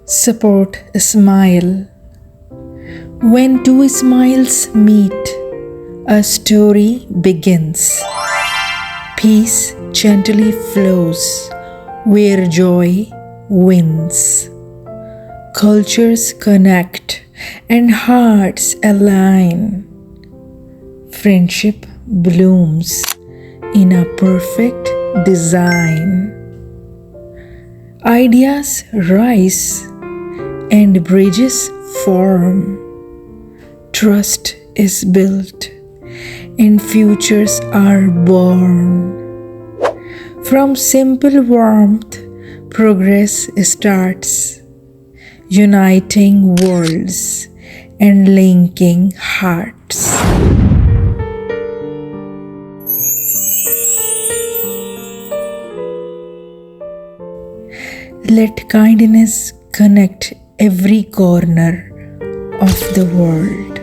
Support a smile. When two smiles meet, a story begins. Peace gently flows where joy wins. Cultures connect and hearts align. Friendship blooms in a perfect design. Ideas rise and bridges form. Trust is built and futures are born. From simple warmth, progress starts, uniting worlds and linking hearts. Let kindness connect every corner of the world.